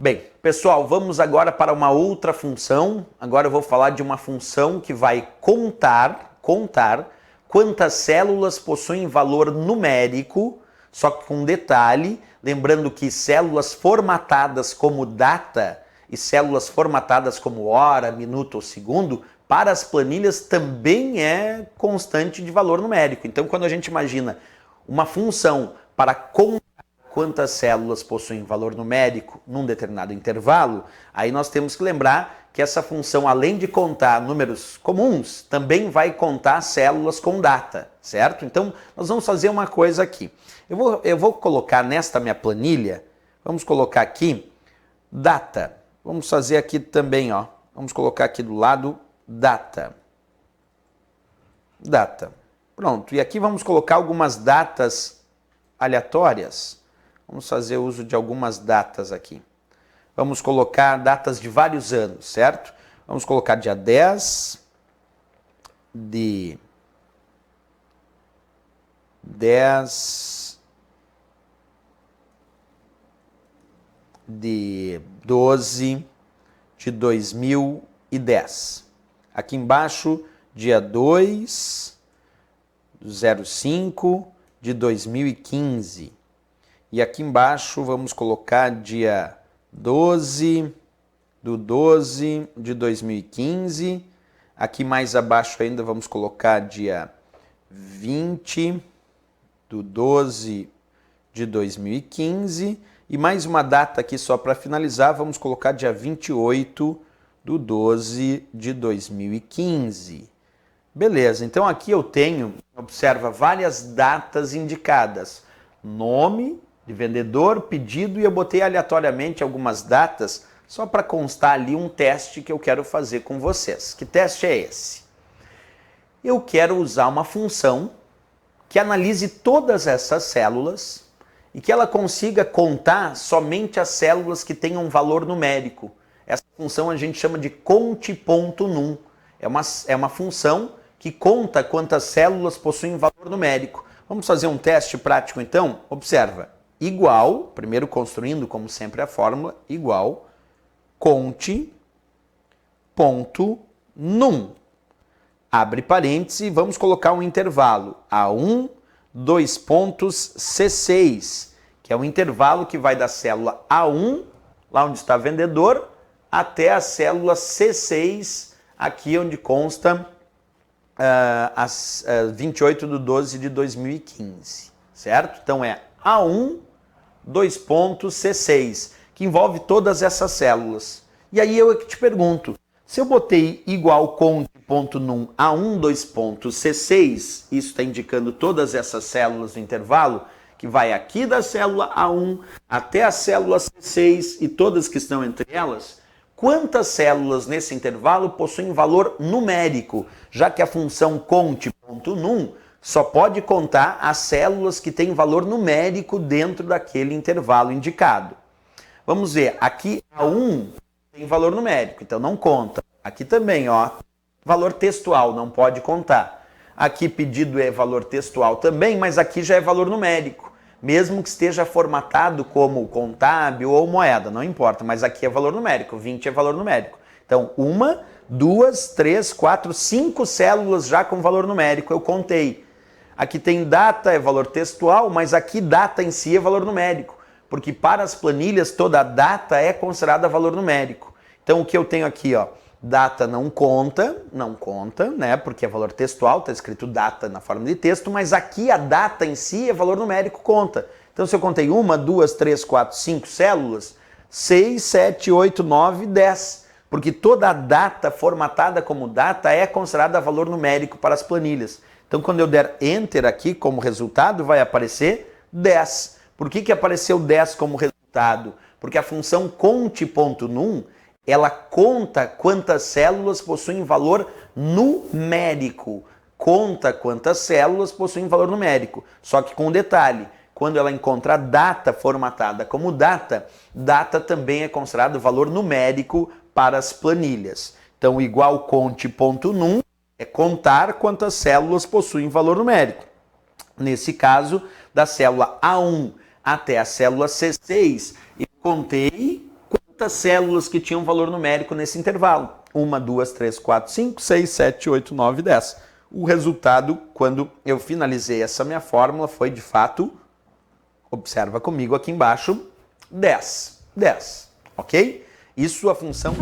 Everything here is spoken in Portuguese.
Bem, pessoal, vamos agora para uma outra função. Agora eu vou falar de uma função que vai contar quantas células possuem valor numérico, só que com detalhe, lembrando que células formatadas como data e células formatadas como hora, minuto ou segundo, para as planilhas também é constante de valor numérico. Então, quando a gente imagina uma função para contar quantas células possuem valor numérico num determinado intervalo, aí nós temos que lembrar que essa função, além de contar números comuns, também vai contar células com data, certo? Então, nós vamos fazer uma coisa aqui. Eu vou colocar nesta minha planilha, vamos colocar aqui data. Vamos fazer aqui também, ó. Vamos colocar aqui do lado data. Data. Pronto. E aqui vamos colocar algumas datas aleatórias. Vamos fazer uso de algumas datas aqui. Vamos colocar datas de vários anos, certo? Vamos colocar dia 10 de 12 de 2010. Aqui embaixo, dia 2/05 de 2015. E aqui embaixo vamos colocar dia 12/12 de 2015. Aqui mais abaixo ainda vamos colocar dia 20/12 de 2015. E mais uma data aqui só para finalizar, vamos colocar dia 28/12 de 2015. Beleza, então aqui eu tenho, observa, várias datas indicadas. Nome de vendedor, pedido, e eu botei aleatoriamente algumas datas só para constar ali um teste que eu quero fazer com vocês. Que teste é esse? Eu quero usar uma função que analise todas essas células e que ela consiga contar somente as células que tenham valor numérico. Essa função a gente chama de conte.num. É uma função que conta quantas células possuem valor numérico. Vamos fazer um teste prático então? Observa. Igual, primeiro construindo como sempre a fórmula, igual conte.num. Abre parênteses e vamos colocar um intervalo A1, 2 pontos, C6, que é o intervalo que vai da célula A1, lá onde está vendedor, até a célula C6, aqui onde consta 28/12 de 2015, certo? Então é A1, 2 pontos, C6, que envolve todas essas células. E aí eu te pergunto, se eu botei igual conte.num A1, 2 pontos, C6, isso está indicando todas essas células do intervalo, que vai aqui da célula A1 até a célula C6 e todas que estão entre elas, quantas células nesse intervalo possuem valor numérico, já que a função conte.num só pode contar as células que têm valor numérico dentro daquele intervalo indicado. Vamos ver, aqui A1 tem valor numérico, então não conta. Aqui também, ó, valor textual, não pode contar. Aqui pedido é valor textual também, mas aqui já é valor numérico. Mesmo que esteja formatado como contábil ou moeda, não importa, mas aqui é valor numérico, 20 é valor numérico. Então, 1, 2, 3, 4, 5 células já com valor numérico, eu contei. Aqui tem data, é valor textual, mas aqui data em si é valor numérico, porque para as planilhas toda data é considerada valor numérico. Então, o que eu tenho aqui, ó, data não conta, né, porque é valor textual, está escrito data na forma de texto, mas aqui a data em si é valor numérico, conta. Então, se eu contei 1, 2, 3, 4, 5 células, 6, 7, 8, 9, 10. Porque toda a data formatada como data é considerada valor numérico para as planilhas. Então, quando eu der Enter aqui como resultado, vai aparecer 10. Por que apareceu 10 como resultado? Porque a função conte.num, ela conta quantas células possuem valor numérico. Conta quantas células possuem valor numérico. Só que com um detalhe, quando ela encontra data formatada como data, data também é considerado valor numérico para as planilhas. Então, igual conte.num é contar quantas células possuem valor numérico. Nesse caso, da célula A1 até a célula C6, eu contei 30 células que tinham valor numérico nesse intervalo. 1, 2, 3, 4, 5, 6, 7, 8, 9, 10. O resultado, quando eu finalizei essa minha fórmula, foi de fato, observa comigo aqui embaixo, 10. 10, ok? Isso a função...